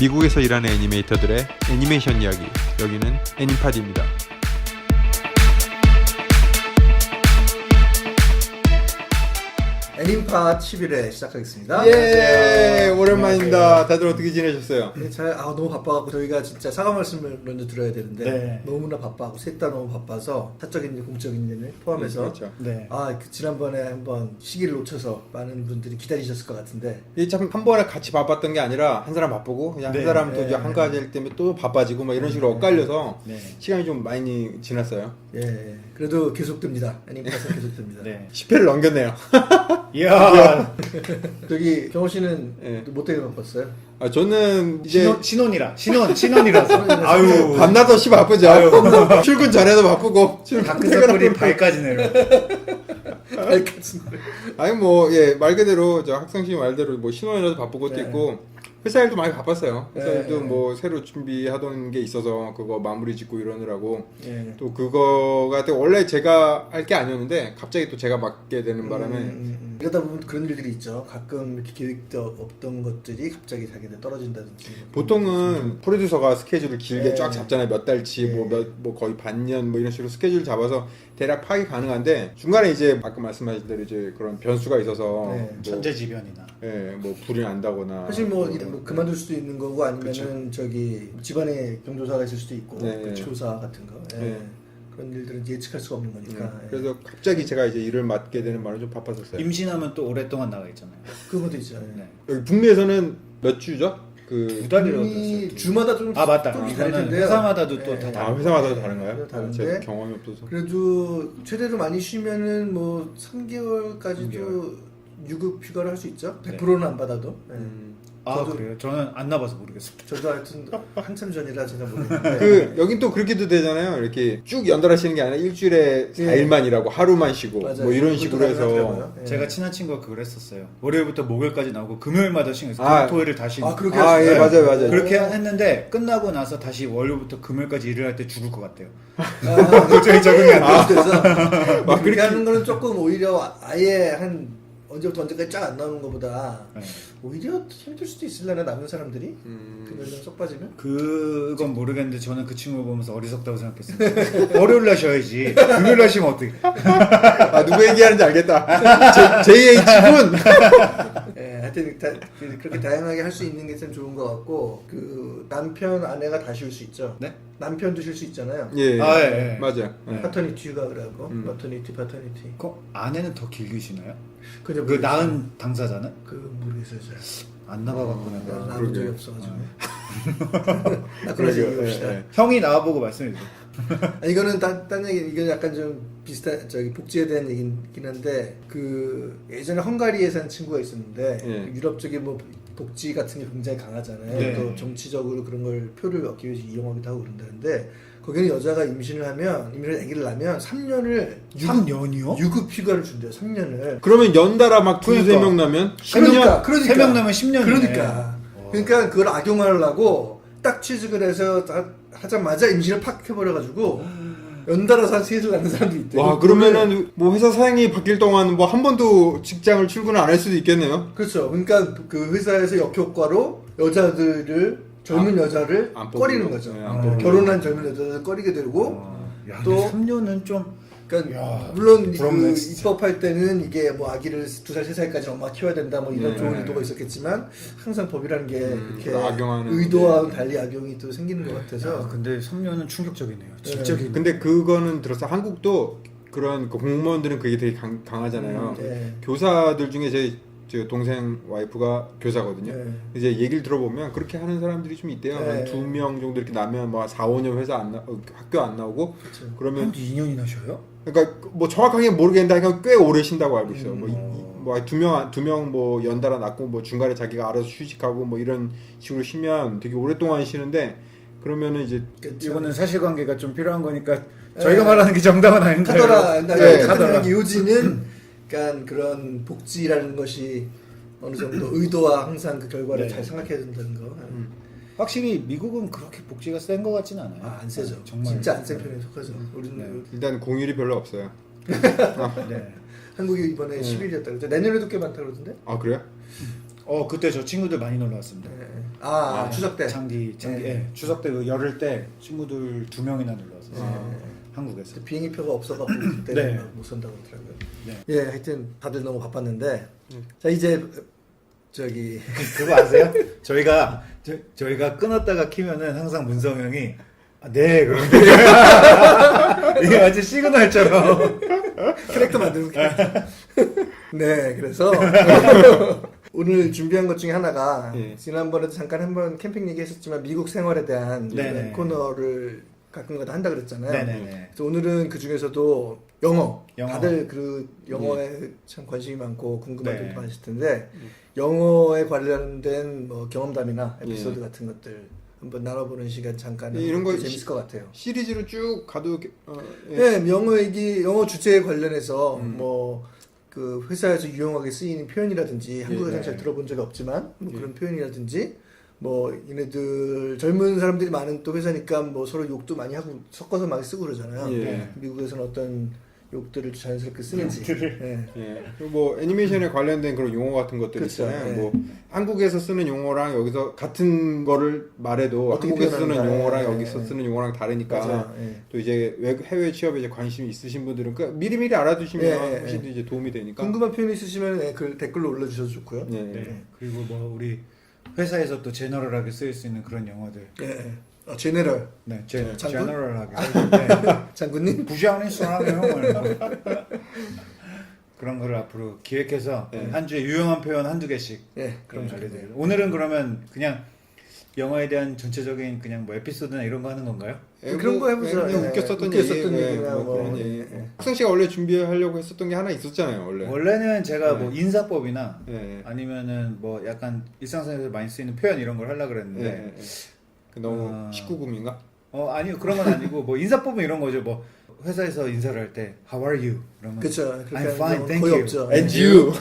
미국에서 일하는 애니메이터들의 애니메이션 이야기, 여기는 애니파디입니다. 애니파 11회 시작하겠습니다. 예, 오랜만입니다. 다들 어떻게 지내셨어요? 네, 너무 바빠갖고 저희가 진짜 사과 말씀을 먼저 드려야 되는데 네. 너무나 바빠갖고 셋 다 너무 바빠서 사적인 일, 공적인 일을 포함해서 그렇죠. 네. 지난번에 한번 시기를 놓쳐서 많은 분들이 기다리셨을 것 같은데 이게 참 한 번에 같이 바빴던 게 아니라 한 사람 바쁘고 그냥 네. 한 사람 또 네. 이제 한 가지 일 때문에 또 바빠지고 막 이런 식으로 엇갈려서 네. 시간이 좀 많이 지났어요. 예, 그래도 계속됩니다. 애니파는 계속됩니다. 네. 10회를 넘겼네요. 이야. 저기 경호 씨는 예. 뭐 때문에 바빴어요? 저는 이제 신혼이라서. 아유. 밤낮 없이 바쁘죠. 출근 전에도 바쁘고 다크서클이 발까지 내려. 아니 뭐 말 그대로 저 학생 씨 말대로 뭐 신혼이라도 바쁜 것도 네. 있고 회사 일도 많이 바빴어요. 회사 네. 일도 뭐 새로 준비하던 게 있어서 그거 마무리 짓고 이러느라고 예. 또 그거가 또 원래 제가 할 게 아니었는데 갑자기 또 제가 맡게 되는 바람에 이러다 보면 그런 일들이 있죠. 가끔 이렇게 계획도 없던 것들이 갑자기 자기한테 떨어진다든지. 보통은 프로듀서가 스케줄을 길게 네. 쫙 잡잖아요. 몇 달치 네. 뭐 거의 반년 뭐 이런 식으로 스케줄 잡아서 대략 파악이 가능한데 중간에 이제 아까 말씀하신 대로 이제 그런 변수가 있어서 네. 뭐, 천재지변이나. 뭐 불이 난다거나 사실 뭐 뭐 그만둘 수도 있는 거고 아니면은 저기 집안에 경조사가 있을 수도 있고 네. 그 조사 같은 거 네. 그런 일들은 예측할 수가 없는 거니까. 예. 그래서 갑자기 제가 이제 일을 맡게 되는 바람에 좀 바빴었어요. 임신하면 또 오랫동안 나가 있잖아요. 그런 것도 있죠. 예. 네. 여기 북미에서는 몇 주죠? 두 달이라고 이 들었어요. 주마다 좀 아 맞다. 좀 다를 이거는 텐데요. 회사마다도 또 예. 다 아 회사마다 다른가요? 다른데 제가 경험이 없어서. 그래도 최대로 많이 쉬면은 뭐 3개월까지도 유급 휴가를 할 수 있죠. 네. 100%는 안 받아도. 예. 아 저도- 그래요? 저는 안 나봐서 모르겠습니다. 저도 하여튼 한참 전이라 제가 모르겠는데. 그 여긴 또 그렇게도 되잖아요. 이렇게 쭉 연달아 쉬는 게 아니라 일주일에 예. 4일만 일하고 하루만 쉬고 맞아요. 뭐 이런 그것도 식으로 해서 가능하더라고요. 예. 제가 친한 친구가 그걸 했었어요. 월요일부터 목요일까지 나오고 금요일마다 쉬는 거예요. 아. 토요일을 다시. 그렇게 아, 하시나요? 예, 맞아요. 그렇게 했는데 끝나고 나서 다시 월요일부터 금요일까지 일을 할 때 죽을 것 같아요. 도저히 적응이 안 돼서 막 그렇게 하는 거는 조금 오히려 아예 한 언제부터 언제까지 쫙 안 나오는 것보다 네. 오히려 힘들 수도 있으려나 남은 사람들이 그걸 쏙 빠지면 그건 모르겠는데 저는 그 친구 보면서 어리석다고 생각했어요. 월요일날 쉬어야지. 금요일날 쉬면 어떡해. 아 누구 얘기하는지 알겠다. JH군. 예, 하여튼 그렇게 다양하게 할 수 있는 게 참 좋은 것 같고 그 남편 아내가 다 쉴 수 있죠. 네? 남편도 쉴 수 있잖아요. 예, 아, 예, 예. 맞아요. 네. 파터니티 휴가 그래갖고 파터니티 그 아내는 더 길게 쉬나요? 그저 그 낳은 당사자는? 그 모르겠어요 잘. 안 나가봤구나. 나본 적이 그러게요. 없어가지고. 나 그래서 얘기합시다. 예, 예. 형이 나와보고 말씀해 주세요. 이거는 딴 얘기, 이건 약간 좀 비슷한, 복지에 대한 얘기긴 한데, 그, 예전에 헝가리에 산 친구가 있었는데, 예. 그 유럽 쪽에 뭐, 복지 같은 게 굉장히 강하잖아요. 네. 또 정치적으로 그런 걸 표를 얻기 위해서 이용하기도 하고 그런다는데, 거기는 여자가 임신을 아기를 낳으면 3년을 3년이요? 유급 휴가를 준대요, 3년을. 그러면 연달아 막 두세 그러니까. 명 나면 그러니까. 3명 나면 10년이네. 그러니까 그걸 악용하려고 딱 취직을 해서 하자마자 임신을 팍 해버려가지고 연달아서 한 셋을 낳는 사람도 있대요. 와 그러면은 뭐 회사 사장이 바뀔 동안 뭐 한 번도 직장을 출근을 안 할 수도 있겠네요. 그렇죠. 그러니까 그 회사에서 역효과로 젊은 여자를 안 꺼리는 뽑는 거죠. 네, 안 뽑는 결혼한 젊은 여자를 꺼리게 되고 야, 또- 또 3년은 좀 그러니까 야, 물론 부럽네, 그 진짜. 입법할 때는 이게 뭐 아기를 2살, 3살까지 엄마 키워야 된다 뭐 이런 네. 좋은 의도가 있었겠지만 항상 법이라는 게 이렇게 악용하는 의도와는 달리 악용이 또 생기는 것 같아서 야, 근데 3년은 충격적이네요. 진짜 네. 긴. 근데 그거는 들었어. 한국도 그런 그 공무원들은 그게 되게 강하잖아요. 네. 교사들 중에 제 동생 와이프가 교사거든요. 네. 이제 얘기를 들어보면 그렇게 하는 사람들이 좀 있대요. 네. 한 2명 정도 이렇게 나면 뭐 4, 5년 학교 안 나오고 그렇죠. 그러면 한 2년이나 쉬어요? 그러니까 뭐 정확하게 모르겠는데 그냥 꽤 오래 쉰다고 알고 있어요. 뭐2명 뭐 연달아 낳고 뭐 중간에 자기가 알아서 휴직하고 뭐 이런 식으로 쉬면 되게 오랫동안 쉬는데 그러면은 이제 그렇죠. 이거는 사실관계가 좀 필요한 거니까 저희가 말하는 게 정답은 아닌가요? 카더라. 네, 카더라. 요지는 그러니까 그런 복지라는 것이 어느 정도 의도와 항상 그 결과를 네. 잘 생각해야 된다는 거. 확실히 미국은 그렇게 복지가 센 것 같진 않아요. 안 세죠. 정말 진짜 안 센 편에 속하죠. 우리는 네. 일단 공휴일이 별로 없어요. 네. 한국이 이번에 10일이었다 그러죠. 내년에도 꽤 많다 그러던데. 아 그래요? 그때 저 친구들 많이 놀러 왔습니다. 아, 추석 때. 장기, 네. 예, 추석 때 그 열흘 때 친구들 2명이나 놀러 왔었어요. 네. 한국에서. 비행기표가 없어가지고 그때는 네. 못 산다고 하더라고요. 네. 예, 하여튼 다들 너무 바빴는데 자 이제 저기 그거 아세요? 저희가 끊었다가 키면은 항상 문성 형이 네 그런데 이게 완전 시그널처럼 캐릭터 만드는 캐릭터. 네, 그래서 오늘 준비한 것 중에 하나가 예. 지난번에도 잠깐 한번 캠핑 얘기했었지만 미국 생활에 대한 네네. 코너를 가끔가다 한다 그랬잖아요. 네네네. 그래서 오늘은 그 중에서도 영어. 영어. 다들 그 영어에 참 관심이 많고 궁금한 네. 점도 많으실 텐데 영어에 관련된 뭐 경험담이나 에피소드 예. 같은 것들 한번 나눠보는 시간 잠깐 이런 거 재밌을 것 같아요. 시리즈로 쭉 가도 예. 네, 영어 주제에 관련해서 뭐 그 회사에서 유용하게 쓰이는 표현이라든지 한국에서는 네. 잘 들어본 적이 없지만 뭐 그런 표현이라든지 뭐 얘네들 젊은 사람들이 많은 또 회사니까 뭐 서로 욕도 많이 하고 섞어서 많이 쓰고 그러잖아요. 예. 미국에서는 어떤 욕들을 자연스럽게 쓰는지. 네. 예. 그리고 뭐 애니메이션에 관련된 그런 용어 같은 것들 그렇죠. 있잖아요. 예. 뭐 한국에서 쓰는 용어랑 여기서 같은 거를 말해도 어떻게 한국에서 쓰는 표현하는가. 용어랑 예. 여기서 쓰는 용어랑 다르니까 맞아요. 예. 또 이제 해외 취업에 이제 관심이 있으신 분들은 그 미리미리 알아두시면 예, 예, 훨씬 예. 이제 도움이 되니까. 궁금한 표현 있으시면 네, 그 댓글로 올려주셔도 좋고요. 예. 네. 그리고 뭐 우리 회사에서 또 제너럴하게 쓰일 수 있는 그런 영어들. 예. 제네럴 네, 장군? 제너럴하게. 네. 장군님. 부장님 사랑해요. 그런 거를 앞으로 기획해서 네. 한 주에 유용한 표현 한두 개씩 예. 그럼 알려드려요. 오늘은 그러면 그냥 영어에 대한 전체적인 그냥 뭐 에피소드나 이런 거 하는 건가요? 그런 거 해보죠. 그냥 예. 웃겼었던 웃겼었던 얘기, 얘기나 뭐 뭐. 그런 얘기. 예. 학생 씨가 원래 준비하려고 했었던 게 하나 있었잖아요, 원래. 원래는 제가 네. 뭐 인사법이나 예. 아니면은 뭐 약간 일상생활에서 많이 쓰이는 표현 이런 걸 하려고 예. 그랬는데 예. 그 너무 아. 19금인가? 아니요 그런 건 아니고 뭐 인사법은 이런 거죠. 뭐 회사에서 인사를 할 때 How are you? 그러면 그렇죠. I'm fine, thank 거의 you. 없죠. And you.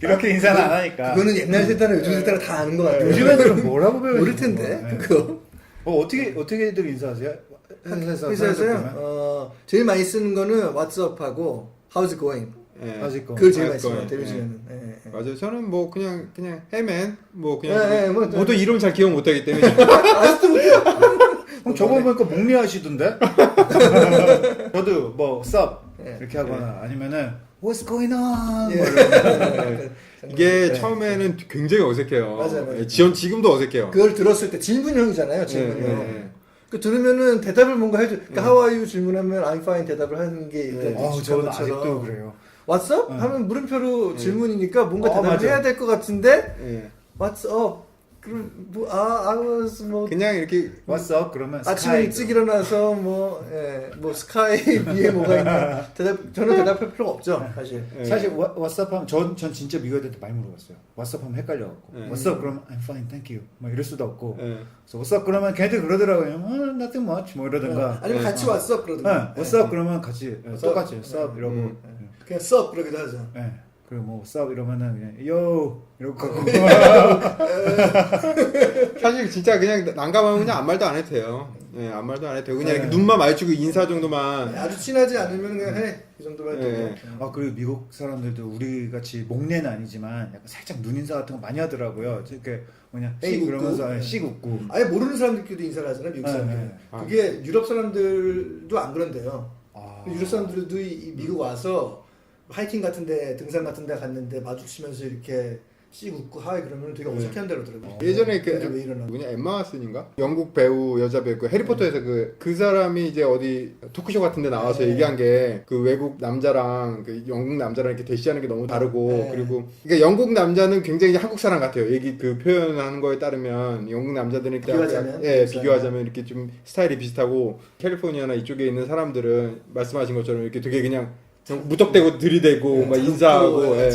이렇게 인사는 안 하니까. 그거는 옛날 세대나 요즘 세대가 다 아는 것 같아요. 요즘 애들은 뭐라고 배우지? 모를 텐데 네. 그거. 어떻게들 인사하세요? 회사에서 회사에서요. 제일 많이 쓰는 거는 What's up하고 How's it going. 예. 아직 거. 그걸 제일 How's 많이 써요. going. 텔레비전에는. 예, 예. 맞아요. 저는 뭐 그냥 해맨 뭐 그냥 예, 예, 뭐, 모두 이름 잘 기억 못하기 때문에 형 저거 보니까 목리하시던데? 저도 뭐 sup 예. 이렇게 하거나 아니면은 What's going on? 예. 뭐 이러면 이게 네. 처음에는 굉장히 어색해요. 맞아요. 예, 지금도 어색해요. 그걸 들었을 때 질문형이잖아요. 질문형. 예, 예. 그 들으면은 대답을 뭔가 해줘. 그러니까 How are you 질문하면 I'm fine 대답을 하는 게 일단 저는 익숙한 아직도 것처럼. 그래요. What's up? 네. 하면 물음표로 질문이니까 뭔가 대답을 맞아. 해야 될 것 같은데 예. What's up? 그럼 뭐 I was 뭐 그냥 이렇게 What's up? 그러면 아침에 sky. 일찍 일어나서 뭐 스카이 위에 뭐가 있나 저는 대답할 필요가 없죠 사실. 예. 사실 What's up 하면 전 진짜 미국애들한테 많이 물어봤어요. What's up 하면 헷갈려갖고 예. What's up? 그러면 I'm fine, thank you. 뭐 이럴 수도 없고 예. 그래서 What's up? 그러면 걔들 그러더라고요. Nothing much 뭐 이러든가 아니면 예. 같이 왔어 네. 그러든가. What's up? 그러면 같이 똑같이 What's up? 이러고 그냥 써 그러기도 하죠. 예. 그리고 뭐 What's up? 이러면은 그냥 Yo 이러고 가고 사실 진짜 그냥 난감하면 그냥 아무 말도 안 해도 돼요. 예, 아무 말도 안 해도 되고 그냥 네. 이렇게 눈만 마주치고 인사 정도만. 아주 친하지 않으면 그냥 해. 그 정도만 해도 예. 돼요. 아 그리고 미국 사람들도 우리 같이 목례는 아니지만 약간 살짝 눈인사 같은 거 많이 하더라고요. 이렇게 그냥 씩 씩 웃고. 그러면서 씩 웃고. 아예 모르는 사람들끼리도 인사를 하잖아요 미국 네, 사람들. 네. 그게 유럽 사람들도 안 그런데요. 아. 유럽 사람들도 이 미국 와서 하이킹 같은데 등산 같은데 갔는데 마주치면서 이렇게 씩 웃고 하이 그러면 되게 어색해한다 그러더라고요. 예전에 근데 그 왜 이러나? 누구냐 엠마 왓슨인가 영국 배우 여자 배우 그 해리포터에서 그 사람이 이제 어디 토크쇼 같은데 나와서 네. 얘기한 게 그 외국 남자랑 그 영국 남자랑 이렇게 대시하는 게 너무 다르고 네. 그리고 그러니까 영국 남자는 굉장히 한국 사람 같아요. 얘기 그 표현하는 거에 따르면 영국 남자들은 이렇게 비교하자면? 예 비교하자면 이렇게 좀 스타일이 비슷하고 캘리포니아나 이쪽에 있는 사람들은 말씀하신 것처럼 이렇게 되게 그냥 무턱대고 들이대고 막 인사하고 예.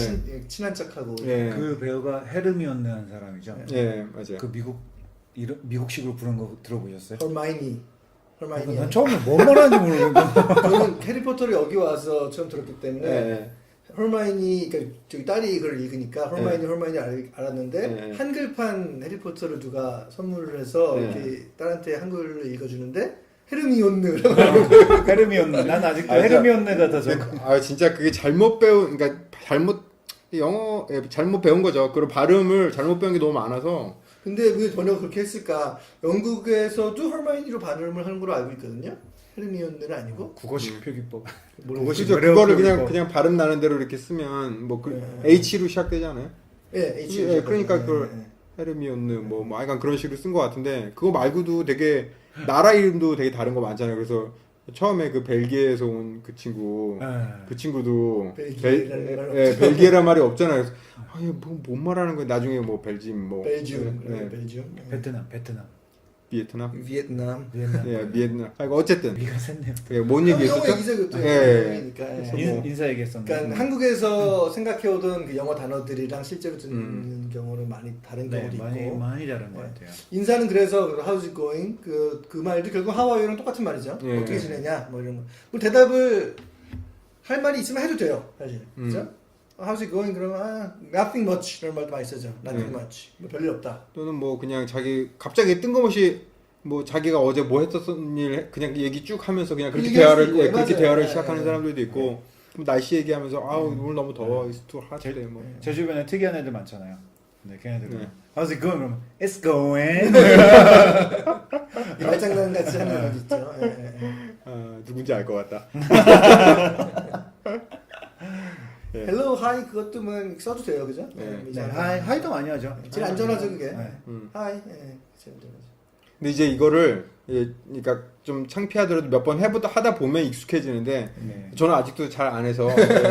친한 척하고. 예. 그 배우가 헤르미온느 한 사람이죠. 예 맞아요. 그 미국식으로 부른 거 들어보셨어요? 헐마이니. 헐마이니. 난 처음에 뭔 말하는지 모르겠는데. 저는 해리포터를 여기 와서 처음 들었기 때문에 예. 헐마이니 그러니까 저기 딸이 이걸 읽으니까 헐마이니 알았는데 네. 한글판 해리포터를 누가 선물을 해서 네. 이렇게 딸한테 한글을 읽어주는데 헤르미온느 헤르미온느. 난 아직도 아, 헤르미온느가 더 좋고. 아 진짜 그게 잘못 배운 그러니까 잘못 영어에 잘못 배운 거죠. 그리고 발음을 잘못 배운 게 너무 많아서. 근데 왜 번역을 그렇게 했을까? 영국에서도 헐마이니로 발음을 하는 걸로 알고 있거든요. 헤르미온느는 아니고. 국어식 표기법. 그죠? 그거를 그냥 발음 나는 대로 이렇게 쓰면 뭐 그 H로 시작되잖아요. 예, H. 예, 그러니까 그걸 헤르미온느 뭐 약간 그런 식으로 쓴 것 같은데 그거 말고도 되게 나라 이름도 되게 다른 거 많잖아요. 그래서 처음에 그 벨기에에서 온 그 친구, 그 친구도 벨기에라는 말 벨기에란 말이 없잖아요. 그래서 뭔 말하는 거야? 나중에 뭐 벨지움, 뭐 벨지움, 예, 벨지움, 베트남. 비에트남, 비에트남. 예, 비에트남. 어쨌든 우리가 샜네요. 예, 뭔 얘기했었죠? 영어 얘기죠, 예. 그러니까. 인사 얘기했었는데. 그러니까 한국에서 생각해오던 그 영어 단어들이랑 실제로 듣는 경우는 많이 다른 네, 경우도 많이 있고. 많이 다른 것 같아요. 인사는 그래서 how's it going 그 말도 결국 how are you랑 똑같은 말이죠. 예. 어떻게 지내냐 뭐 이런 거. 그리고 대답을 할 말이 있으면 해도 돼요, 사실. 그죠? how's it going 그러면 nothing much 이런 말도 많이 쓰죠. nothing much 뭐 별일 없다. 또는 뭐 그냥 자기 갑자기 뜬금없이 뭐 자기가 어제 뭐 했었던 일 그냥 얘기 쭉 하면서 그냥 그렇게 얘기할 수 대화를 있고, 그렇게 맞아요. 대화를 예, 시작하는 예. 사람들도 있고 뭐 날씨 얘기하면서 오늘 너무 더워 it's too hot today 뭐 제 주변에 특이한 애들 많잖아요. 네, 걔네들 네. How's it going? 그러면 It's going. 말장난 같이 하는 거 있죠. 예, 예, 예. 누군지 알 것 같다. 예. hello, hi 그것도 뭐 써도 돼요, 그죠? 네. 네, 하이도 많이 하죠. 제일 안전하죠, 그게. 네. hi, 예, 제일 안전하죠. 근데 이제 이거를 그러니까 좀 창피하더라도 몇 번 하다 보면 익숙해지는데 네. 저는 아직도 잘 안 해서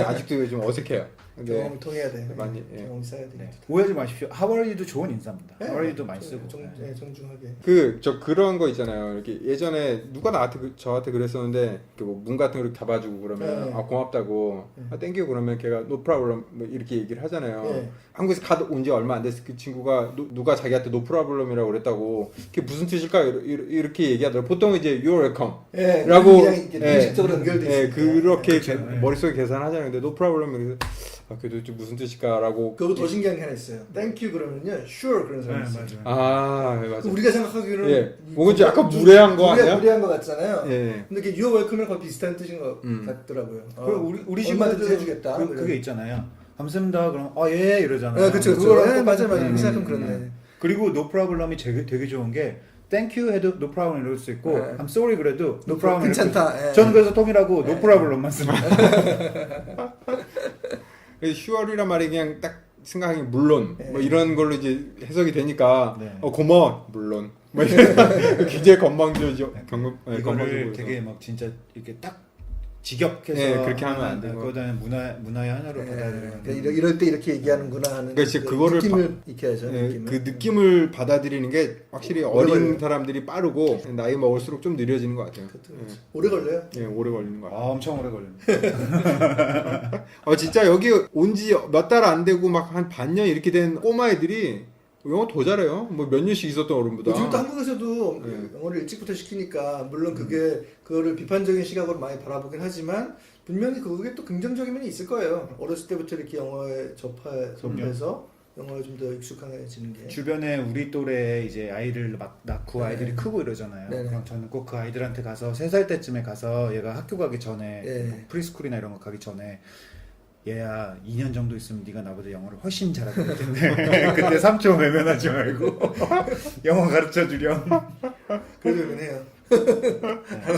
아직도 좀 어색해요. 근데 경험을 통해야 돼. 많이, 예. 경험 써야 돼. 네. 오해하지 마십시오. How are you도 좋은 인사입니다. 네. How are you도 많이 쓰고. 네, 정중하게. 그런 거 있잖아요. 이렇게 예전에 누가 저한테 그랬었는데 뭐 문 같은 거 이렇게 잡아주고 그러면 네. 고맙다고 땡큐 그러면 걔가 no problem 뭐 이렇게 얘기를 하잖아요. 네. 한국에서 온 지 얼마 안 됐을 그 친구가 누가 자기한테 no problem이라고 그랬다고 그게 무슨 뜻일까 이렇게 얘기하더라고. 보통 이제 you're welcome 예, 라고 그냥 이렇게 의식적으로 연결돼 있어요. 그렇게 그렇죠. 머릿속에 계산하잖아요. 근데 no problem 그래서 그게 도대체 무슨 뜻일까라고. 그거 더 신기한 게 하나 있어요. Thank you 그러면요, sure 그런 네, 사람 있어요. 맞아요. 맞아. 그 우리가 생각하기로는 예. 뭔지 약간 무례한 거 아니야? 무례한 거 같잖아요. 예. 근데 이게 you're welcome랑 거의 비슷한 뜻인 것 같더라고요. 그리고 우리 얼마든지 친구들도 해주겠다. 그게 있잖아요. 감사합니다. 그럼 예 이러잖아요. 네, 그쵸. 그거랑 네, 맞아요, 똑같은 맞아요. 거예요. 그 생각은 그렇네. 그리고 no problem이 되게 좋은 게 Thank you 해도 no problem 이럴 수 있고 네. I'm sorry 그래도 no problem 괜찮다. 예. 저는 그래서 통일하고 no problem만 씁니다. 슈얼이란 말이 그냥 딱 생각하기 물론 네. 뭐 이런 걸로 이제 해석이 되니까 네. 고마워 물론 뭐 이런 굉장히 건방지죠. 이거를 건방지고 되게 막 진짜 이렇게 딱 직역해서 네, 그렇게 하면 안 되고. 그거는 문화의 하나로 예, 받아들여야 그러니까 이럴 때 이렇게 얘기하는구나 하는 그러니까 진짜 그 그거를 느낌을 익혀야죠. 그 느낌을 받아들이는 게 확실히 오래 어린 걸려요. 사람들이 빠르고 나이 먹을수록 좀 느려지는 것 같아요. 오래 걸려요. 오래 걸리는 것 같아요. 엄청 오래 걸립니다. 진짜 여기 온 지 몇 달 안 되고 막 한 반년 이렇게 된 꼬마 애들이 영어 더 잘해요. 뭐 몇 년씩 있었던 어른보다. 요즘도 한국에서도 네. 영어를 일찍부터 시키니까 물론 그거를 비판적인 시각으로 많이 바라보긴 하지만 분명히 그게 또 긍정적인 면이 있을 거예요. 어렸을 때부터 이렇게 영어에 접해서 영어에 좀 더 익숙해지는 게. 주변에 우리 또래 이제 아이를 막 낳고 네. 아이들이 크고 이러잖아요. 네네. 그럼 저는 꼭 그 아이들한테 가서 3살 때쯤에 가서 얘가 학교 가기 전에 네. 뭐 프리스쿨이나 이런 거 가기 전에 얘야 2년 정도 있으면 네가 나보다 영어를 훨씬 잘하게 될 텐데 그때 3초 외면하지 말고 영어 가르쳐 주렴. 그러려면 해요.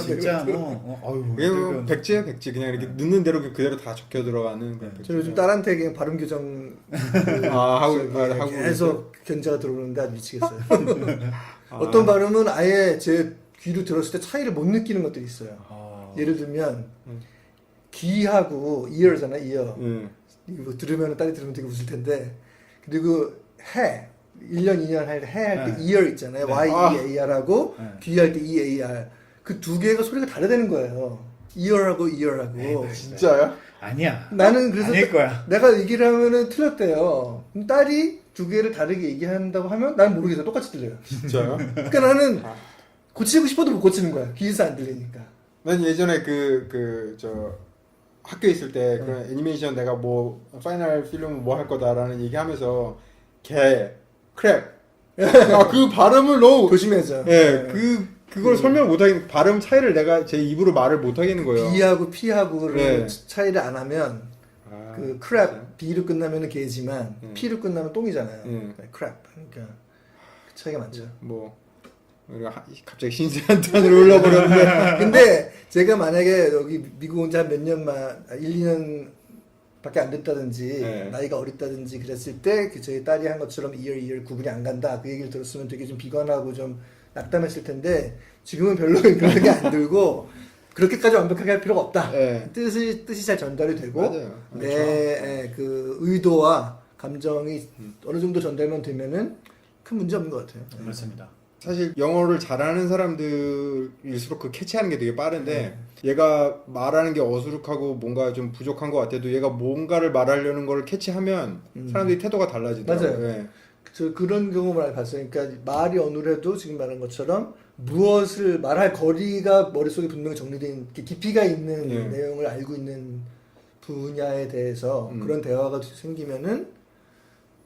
진짜 어유 그게 뭐 백지예요 백지. 그냥 이렇게 넣는 대로 그대로 다 적혀 들어가는 그런 백지. 저 요즘 딸한테 그냥 발음 교정 하고 계속 견제가 들어오는데 아주 미치겠어요. 어떤 발음은 아예 제 귀로 들었을 때 차이를 못 느끼는 것들이 있어요. 예를 들면 귀하고 ear잖아, ear. 이거 뭐 들으면 딸이 들으면 되게 웃을 텐데. 그리고 해 1년 2년 할 때 ear 있잖아요. 네. Y-E-A-R하고 네. 귀 할 때 E-A-R. 그 두 개가 소리가 다르다는 거예요. ear하고 ear하고. 진짜요? 아니야. 나는 그래서 아닐 거야. 내가 얘기를 하면은 틀렸대요. 그럼 딸이 두 개를 다르게 얘기한다고 하면 난 모르겠어. 똑같이 들려요. 진짜요? 그러니까 나는 고치고 싶어도 못 고치는 거야. 귀에서 안 들리니까. 난 예전에 저 학교에 있을 때 그런 애니메이션 내가 뭐 파이널 필름 뭐 할 거다라는 얘기하면서 개 크랩 그 발음을 너무 조심해야죠. 그걸 설명 못 하겠는 발음 차이를 내가 제 입으로 말을 못 하겠는 거예요. B하고 P하고를 네. 차이를 안 하면 아, 그 진짜? crap B로 끝나면은 개지만 예. P로 끝나면 똥이잖아요. 예. crap. 그러니까 그 차이가 많죠. 뭐 우리가 갑자기 신세한 탄으로 흘러버렸는데 근데 제가 만약에 여기 미국 온 지 한 몇 년만 1, 2년 밖에 안 됐다든지 네. 나이가 어렸다든지 그랬을 때 그 저희 딸이 한 것처럼 이열 구분이 안 간다 그 얘기를 들었으면 되게 좀 비관하고 좀 낙담했을 텐데 지금은 별로 그런 게 안 들고 그렇게까지 완벽하게 할 필요가 없다. 네. 뜻이 잘 전달이 되고 맞아요. 내 그 의도와 감정이 어느 정도 전달만 되면은 큰 문제 없는 것 같아요. 그렇습니다. 사실 영어를 잘하는 사람들일수록 그 캐치하는 게 되게 빠른데 얘가 말하는 게 어수룩하고 뭔가 좀 부족한 것 같아도 얘가 뭔가를 말하려는 걸 캐치하면 사람들이 태도가 달라지더라고요. 맞아요. 예. 저 그런 경험을 많이 봤어요. 그러니까 말이 어눌해도 지금 말한 것처럼 무엇을 말할 거리가 머릿속에 분명히 정리된 이렇게 깊이가 있는 예. 내용을 알고 있는 분야에 대해서 그런 대화가 생기면은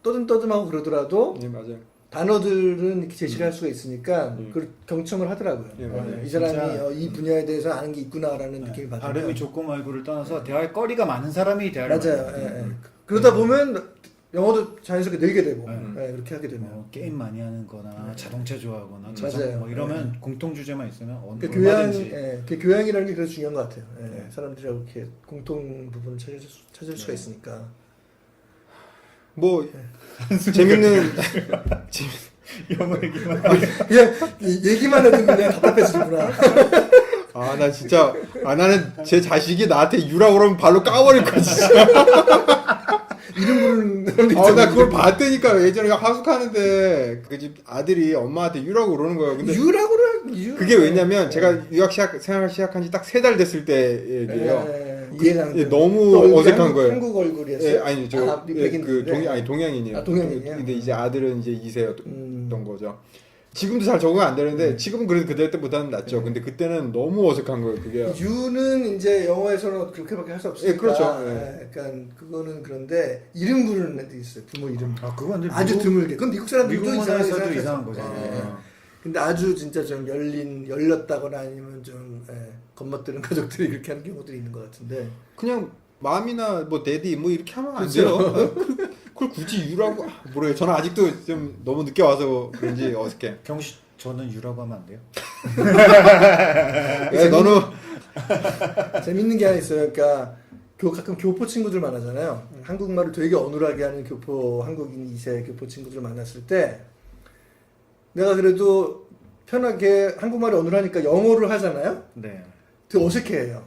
떠듬떠듬하고 그러더라도 예, 맞아요. 단어들은 이렇게 제시를 할 수가 있으니까 음. 그 경청을 하더라고요. 예, 맞아요. 이 사람이 진짜. 이 분야에 대해서 아는 게 있구나라는 느낌이 받아요. 발음이 좋고 말고를 떠나서 대화할 거리가 많은 사람이 대화를 맞아요. 많이 예, 해요. 예. 그러다 보면 영어도 자연스럽게 늘게 되고 음. 예, 그렇게 하게 되면 뭐 게임 많이 하는 거나 자동차 좋아하거나 맞아요. 뭐 이러면 공통 주제만 있으면 그 교양, 얼마든지 그 교양이라는 게 그래서 중요한 것 같아요. 예, 네. 사람들하고 이렇게 공통 부분을 찾을 수가 있으니까. 뭐 재밌는 영어 얘기만 그냥 얘기만 해도 그냥 답답해지구나. 아 나 진짜 나는 제 자식이 나한테 유라고 그러면 발로 까버릴 거야 진짜. 이름 부르는 사람도 나 있잖아요. 그걸 봤다니까 예전에 하숙하는데 그 집 아들이 엄마한테 유라고 그러는 거예요. 근데 유라고는 그게 왜냐면 제가 유학 생활 시작한 지 딱 3달 됐을 때 얘기예요. 이해가 안 예, 돼요. 너무 또 얼굴이 어색한 거예요. 한국 얼굴이었어요. 예, 아니 저 백인인데. 동양인이에요. 동양인이요? 근데 이제 아들은 이제 2세였던 음. 거죠. 지금도 잘 적응 안 되는데 지금은 그래도 그때 때보다는 낫죠. 근데 그때는 너무 어색한 거예요. 그게. 유는 이제 영어에서는 그렇게밖에 할 수 없으니까. 예, 그렇죠. 예. 약간 그거는 그런데 이름 부르는 애도 있어요. 부모 이름. 아 그건 근데 아주 드물게. 그건 미국 사람들도 미국 이상하게 문화에서도 생각해서. 이상한 거죠. 예. 근데 아주 진짜 좀 열렸다거나 아니면 좀 겁먹드는 가족들이 이렇게 하는 경우들이 있는 것 같은데. 그냥 맘이나 뭐 데디 뭐 이렇게 하면 안 그렇죠. 돼요. 그걸 굳이 유라고 모르겠어요. 저는 아직도 좀 너무 늦게 와서 그런지 어색해. 경씨 저는 유라고 하면 안 돼요? 왜 너는 재밌는 게 하나 있어요. 그러니까 가끔 교포 친구들 만나잖아요. 한국말을 되게 어눌하게 하는 한국인 2세 교포 친구들 만났을 때 내가 그래도 편하게 한국말이 어눌하니까 영어를 하잖아요. 네. 되게 어색해해요.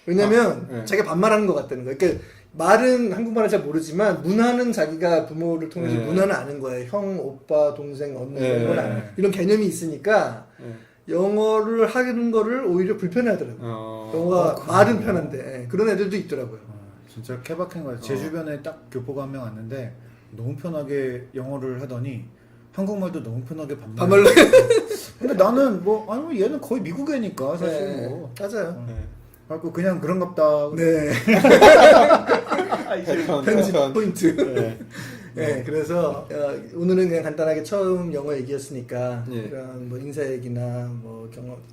왜냐면 네. 자기가 반말하는 것 같다는 거예요. 그러니까 말은 한국말을 잘 모르지만 문화는 자기가 부모를 통해서 네. 문화는 아는 거예요. 형, 오빠, 동생, 언니 네. 이런 건 이런 개념이 있으니까 영어를 하는 거를 오히려 불편해하더라고요. 영어가 말은 편한데 그런 애들도 있더라고요. 진짜 케바케인 거예요. 제 주변에 딱 교포가 한 명 왔는데 너무 편하게 영어를 하더니 한국말도 너무 편하게 반말을. 근데 나는 뭐 아니 얘는 거의 미국 애니까 사실 네, 뭐. 맞아요. 그래갖고 그냥 그런갑다. 네. 편집 포인트. 네. 네, 그래서 오늘은 그냥 간단하게 처음 영어 얘기였으니까 예. 그런 뭐 인사 얘기나 뭐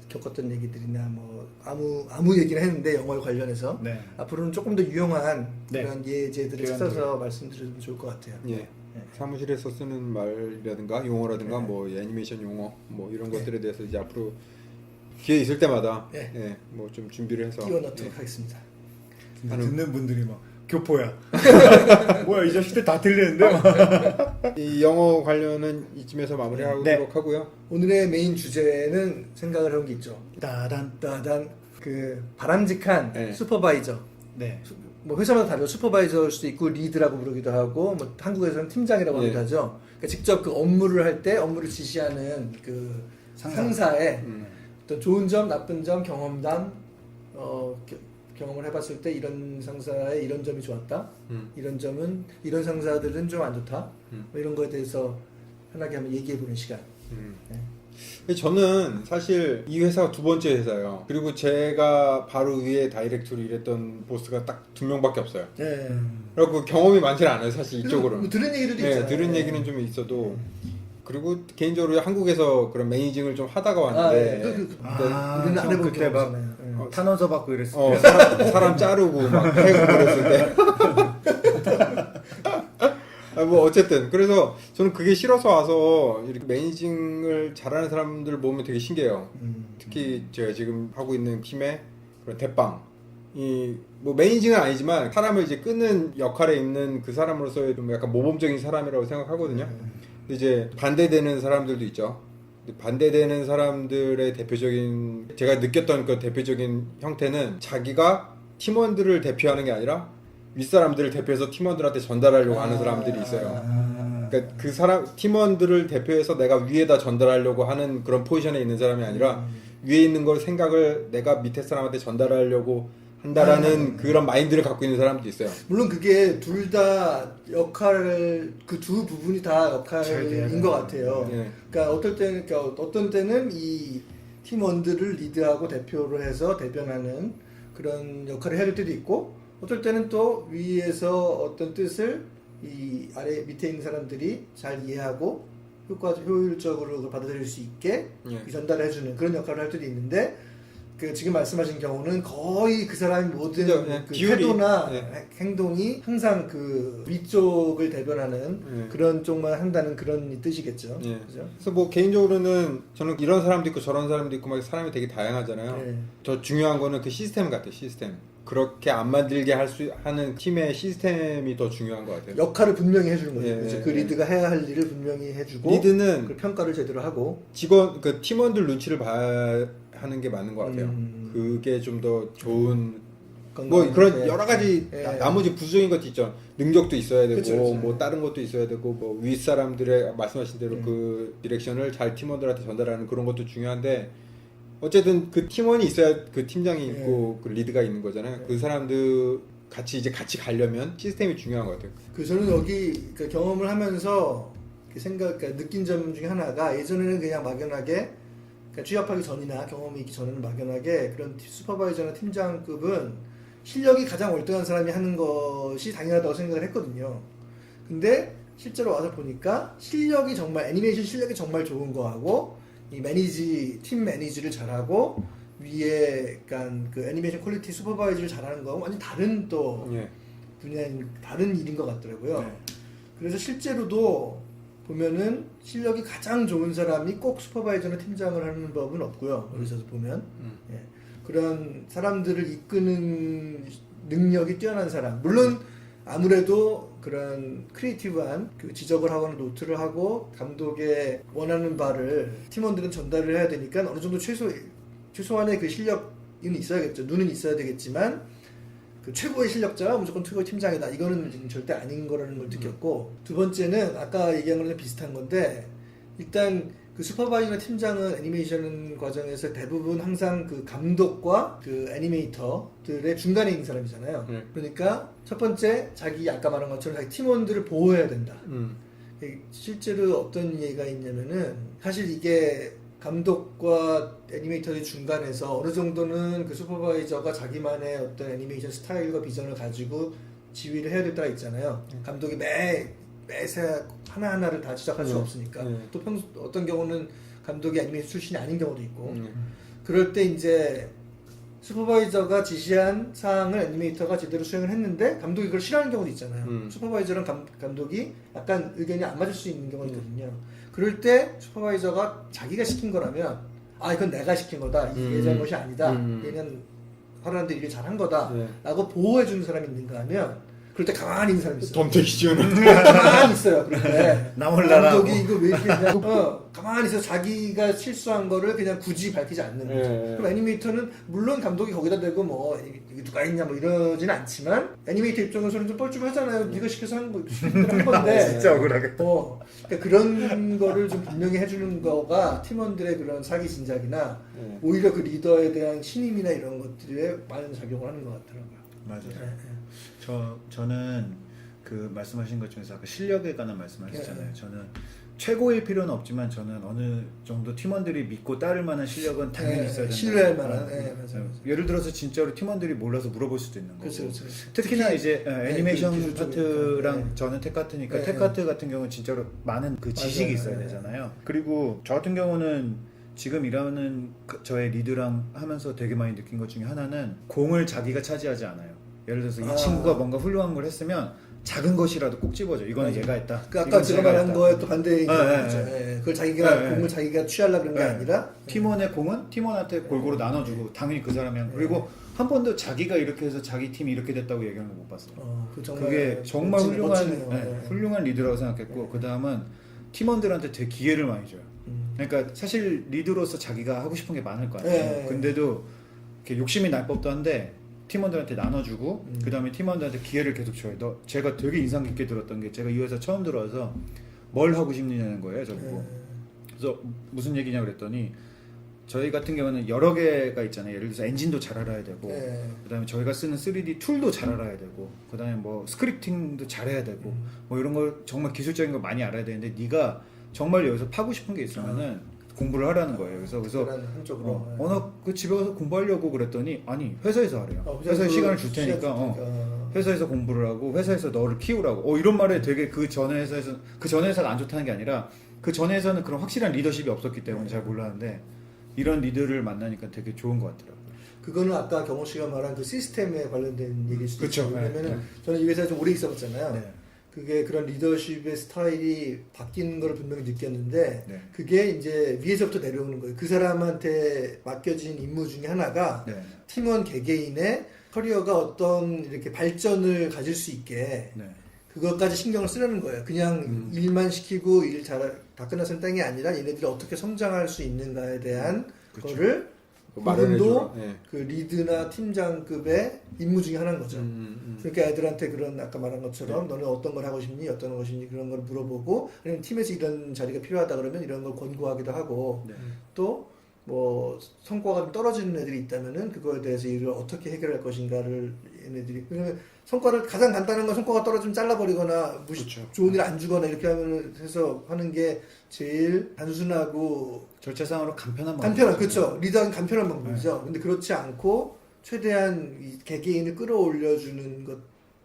겪었던 얘기들이나 뭐 아무 얘기를 했는데 영어에 관련해서 네. 앞으로는 조금 더 유용한 네. 그런 예제들을 표현들. 찾아서 말씀드리면 좋을 것 같아요. 예. 사무실에서 쓰는 말이라든가 용어라든가 뭐 애니메이션 용어 뭐 이런 것들에 대해서 이제 앞으로 기회 있을 때마다 예. 뭐 좀 준비를 해서 끼워 넣도록 하겠습니다. 듣는 분들이 막 교포야. 뭐야 이 자식들 다 들리는데. 이 영어 관련은 이쯤에서 마무리하도록 네. 하고요. 오늘의 메인 주제는 생각을 한 게 있죠. 따단. 그 바람직한 네. 슈퍼바이저. 네. 뭐 회사마다 다르죠. 슈퍼바이저일 수도 있고 리드라고 부르기도 하고 뭐 한국에서는 팀장이라고 하기도 하죠. 그러니까 직접 그 업무를 할 때 업무를 지시하는 그 상사의 어떤 좋은 점, 나쁜 점, 경험담 경험을 해봤을 때 이런 상사의 이런 점이 좋았다. 이런 점은 이런 상사들은 좀 안 좋다. 뭐 이런 거에 대해서 편하게 한번 얘기해보는 시간. 저는 사실 이 회사가 2번째 회사예요. 그리고 제가 바로 위에 다이렉트로 일했던 보스가 딱 2명밖에 없어요. 네. 그리고 경험이 많지는 않아요. 사실 이쪽으로는. 뭐 들은 얘기도 네, 있잖아요. 들은 얘기는 좀 있어도 그리고 개인적으로 한국에서 그런 매니징을 좀 하다가 왔는데 우리는 안 해볼 그때 막 경우잖아요. 탄원서 받고 이랬을 때. 사람 자르고 막 해고 그랬을 때 뭐 어쨌든 그래서 저는 그게 싫어서 와서 이렇게 매니징을 잘하는 사람들 보면 되게 신기해요. 특히 제가 지금 하고 있는 팀의 그런 대빵 이 뭐 매니징은 아니지만 사람을 이제 끄는 역할에 있는 그 사람으로서의 좀 약간 모범적인 사람이라고 생각하거든요. 근데 이제 반대되는 사람들도 있죠. 반대되는 사람들의 대표적인 제가 느꼈던 그 대표적인 형태는 자기가 팀원들을 대표하는 게 아니라 윗사람들을 대표해서 팀원들한테 전달하려고 하는 사람들이 있어요. 그러니까 그 사람 팀원들을 대표해서 내가 위에다 전달하려고 하는 그런 포지션에 있는 사람이 아니라 위에 있는 걸 생각을 내가 밑에 사람한테 전달하려고 한다라는 그런 마인드를 갖고 있는 사람도 있어요. 물론 그게 둘 다 역할을 그 두 부분이 다 잘 돼야 역할인 되는 것 같아요. 예. 그러니까 어떤 때는 이 팀원들을 리드하고 대표를 해서 대변하는 그런 역할을 해야 될 때도 있고, 어떨 때는 또 위에서 어떤 뜻을 이 아래 밑에 있는 사람들이 잘 이해하고 효율적으로 그걸 받아들일 수 있게 예. 전달해주는 그런 역할을 할 때도 있는데, 그 지금 말씀하신 경우는 거의 그 사람이 모든 그죠? 그 기울이. 태도나 예. 행동이 항상 그 위쪽을 대변하는 예. 그런 쪽만 한다는 그런 뜻이겠죠. 예. 그죠? 그래서 뭐 개인적으로는 저는 이런 사람도 있고 저런 사람도 있고 막 사람이 되게 다양하잖아요. 예. 더 중요한 거는 그 시스템 같아요. 시스템. 그렇게 안 만들게 하는 팀의 시스템이 더 중요한 것 같아요. 역할을 분명히 해주는 거죠. 예, 그죠? 예, 그 예. 리드가 해야 할 일을 분명히 해주고 리드는 그 평가를 제대로 하고 그 팀원들 눈치를 봐야 하는 게 맞는 것 같아요. 그게 좀 더 좋은 뭐 그런 예. 여러 가지 예. 나머지 부수적인 것도 있죠. 능력도 있어야 되고 그쵸, 그쵸. 뭐 다른 것도 있어야 되고 뭐 윗사람들의 말씀하신 대로 그 디렉션을 잘 팀원들한테 전달하는 그런 것도 중요한데 어쨌든 그 팀원이 있어야 그 팀장이 있고 그 리드가 있는 거잖아요. 그 사람들 같이 가려면 시스템이 중요한 것 같아요. 그 저는 여기 그 경험을 하면서 그러니까 느낀 점 중에 하나가, 예전에는 그냥 막연하게 그러니까 취업하기 전이나 경험이 있기 전에는 막연하게 그런 슈퍼바이저나 팀장급은 실력이 가장 월등한 사람이 하는 것이 당연하다고 생각을 했거든요. 근데 실제로 와서 보니까 실력이 정말 애니메이션 실력이 정말 좋은 거하고 이 팀 매니지를 잘하고 위에 약간 그 애니메이션 퀄리티 슈퍼바이저를 잘하는 거하고 완전 다른 또 예. 분야인 다른 일인 것 같더라고요. 네. 그래서 실제로도 보면은 실력이 가장 좋은 사람이 꼭 슈퍼바이저나 팀장을 하는 법은 없고요. 어디서도 보면 예. 그런 사람들을 이끄는 능력이 뛰어난 사람, 물론 아무래도 그런 크리에이티브한 그 지적을 하거나 노트를 하고 감독의 원하는 바를 팀원들은 전달을 해야 되니까 어느 정도 최소한의 그 실력은 있어야겠죠. 눈은 있어야 되겠지만 그 최고의 실력자가 무조건 최고의 팀장이다, 이거는 지금 절대 아닌 거라는 걸 느꼈고, 두 번째는 아까 얘기한 거랑 비슷한 건데, 일단 그 슈퍼바이저나 팀장은 애니메이션 과정에서 대부분 항상 그 감독과 그 애니메이터들의 중간에 있는 사람이잖아요. 그러니까 첫 번째, 자기 아까 말한 것처럼 자기 팀원들을 보호해야 된다. 실제로 어떤 얘기가 있냐면은, 사실 이게 감독과 애니메이터의 중간에서 어느 정도는 그 슈퍼바이저가 자기만의 어떤 애니메이션 스타일과 비전을 가지고 지휘를 해야 될 때가 있잖아요. 감독이 매세 하나하나를 다 지적할 수 없으니까. 또 어떤 경우는 감독이 애니메이션 출신이 아닌 경우도 있고. 그럴 때 이제 슈퍼바이저가 지시한 사항을 애니메이터가 제대로 수행을 했는데 감독이 그걸 싫어하는 경우도 있잖아요. 슈퍼바이저랑 감독이 약간 의견이 안 맞을 수 있는 경우가 있거든요. 그럴 때 슈퍼바이저가 자기가 시킨 거라면, 아 이건 내가 시킨 거다, 이게 잘못이 아니다, 얘는 사람들이 일을 잘한 거다 라고 보호해주는 사람이 있는가 하면, 그럴 때 가만히 있는 사람이 있어요. 덤태기지우는 가만히 있어요. 그럴 때 나 몰라라고. 감독이 이거 왜 이렇게 했냐고 가만히 있어서 자기가 실수한 거를 그냥 굳이 밝히지 않는 거죠. 그럼 애니메이터는 물론 감독이 거기다 대고 뭐 이게 누가 했냐 뭐 이러지는 않지만, 애니메이터 입장에서는 좀 뻘쭘하잖아요. 네가 시켜서 한 건데 진짜 억울하겠다. 그러니까 그런 거를 좀 분명히 해주는 거가 팀원들의 그런 사기 진작이나 오히려 그 리더에 대한 신임이나 이런 것들에 많은 작용을 하는 것 같더라고요. 맞아요. 저는 그 말씀하신 것 중에서 아까 실력에 관한 말씀하셨잖아요. 저는 최고일 필요는 없지만 저는 어느 정도 팀원들이 믿고 따를 만한 실력은 당연히 있어야 된다. 신뢰할 만한. 맞아요. 예를 들어서 진짜로 팀원들이 몰라서 물어볼 수도 있는 거고. 그렇죠. 특히나 이제 애니메이션 기술 파트랑 쪽이니까. 저는 테카트니까 테카트 같은 경우는 진짜로 많은 그 지식이 있어야 되잖아요. 그리고 저 같은 경우는 지금 일하는 저의 리드랑 하면서 되게 많이 느낀 것 중에 하나는 공을 자기가 차지하지 않아요. 예를 들어서 이 친구가 뭔가 훌륭한 걸 했으면 작은 것이라도 꼭 집어줘. 이거는 맞아. 얘가 했다. 그 아까 이건 제가 제가 말한 했다. 거에 또 반대 네, 얘기죠. 네. 그걸 자기가 네, 네. 공을 자기가 취하려고 그런 게 네. 아니라 팀원의 공은 팀원한테 골고루 나눠주고 당연히 그 사람이 그리고 한 번도 자기가 이렇게 해서 자기 팀이 이렇게 됐다고 얘기하는 거 못 봤어요. 그 정말 그게 정말 훌륭한 멋지네요. 훌륭한 리더라고 생각했고 그 다음은 팀원들한테 되게 기회를 많이 줘요. 그러니까 사실 리더로서 자기가 하고 싶은 게 많을 거 아니에요. 네. 근데도 이렇게 욕심이 날 법도 한데 팀원들한테 나눠주고 그 다음에 팀원들한테 기회를 계속 줘요. 제가 되게 인상 깊게 들었던 게 제가 이 회사 처음 들어와서 뭘 하고 싶느냐는 거예요. 저보고. 그래서 무슨 얘기냐 그랬더니 저희 같은 경우는 여러 개가 있잖아요. 예를 들어서 엔진도 잘 알아야 되고 그다음에 저희가 쓰는 3D 툴도 잘 알아야 되고 그다음에 뭐 스크립팅도 잘해야 되고 뭐 이런 걸 정말 기술적인 걸 많이 알아야 되는데 네가 정말 여기서 파고 싶은 게 있으면은 공부를 하라는 거예요. 그래서 한쪽으로 그 집에 가서 공부하려고 그랬더니 아니 회사에서 하래요. 회사에 시간을 줄 테니까 회사에서 공부를 하고 회사에서 너를 키우라고 이런 말에 되게 그 전에 회사가 안 좋다는 게 아니라 그 전에 회사는 그런 확실한 리더십이 없었기 때문에 잘 몰랐는데 이런 리더를 만나니까 되게 좋은 것 같더라고요. 그거는 아까 경호 씨가 말한 그 시스템에 관련된 얘기일 수도 그쵸. 있어요. 왜냐면은 저는 이 회사에 좀 오래 있었잖아요. 네. 그게 그런 리더십의 스타일이 바뀌는 걸 분명히 느꼈는데 네. 그게 이제 위에서부터 내려오는 거예요. 그 사람한테 맡겨진 임무 중에 하나가 네. 팀원 개개인의 커리어가 어떤 이렇게 발전을 가질 수 있게 네. 그것까지 신경을 쓰려는 거예요. 그냥 일만 시키고 다 끝났을 땡이 아니라 얘네들이 어떻게 성장할 수 있는가에 대한 그쵸. 거를 마련해 그분도 주라. 예. 그 리드나 팀장급의 임무 중에 하나인 거죠. 그러니까 애들한테 그런 아까 말한 것처럼 너는 어떤 걸 하고 싶니, 어떤 것이니 그런 걸 물어보고 아니면 팀에서 이런 자리가 필요하다 그러면 이런 걸 권고하기도 하고 네. 또 뭐 성과가 좀 떨어지는 애들이 있다면은 그거에 대해서 이를 어떻게 해결할 것인가를 얘네들이 왜냐면 성과를 가장 간단한 건 성과가 떨어지면 잘라버리거나 그렇죠. 좋은 일 안 주거나 이렇게 하면 해서 하는 게 제일 단순하고 절차상으로 간편한 그렇죠. 리더는 간편한 방법이죠. 근데 그렇지 않고 최대한 이 개개인을 끌어올려주는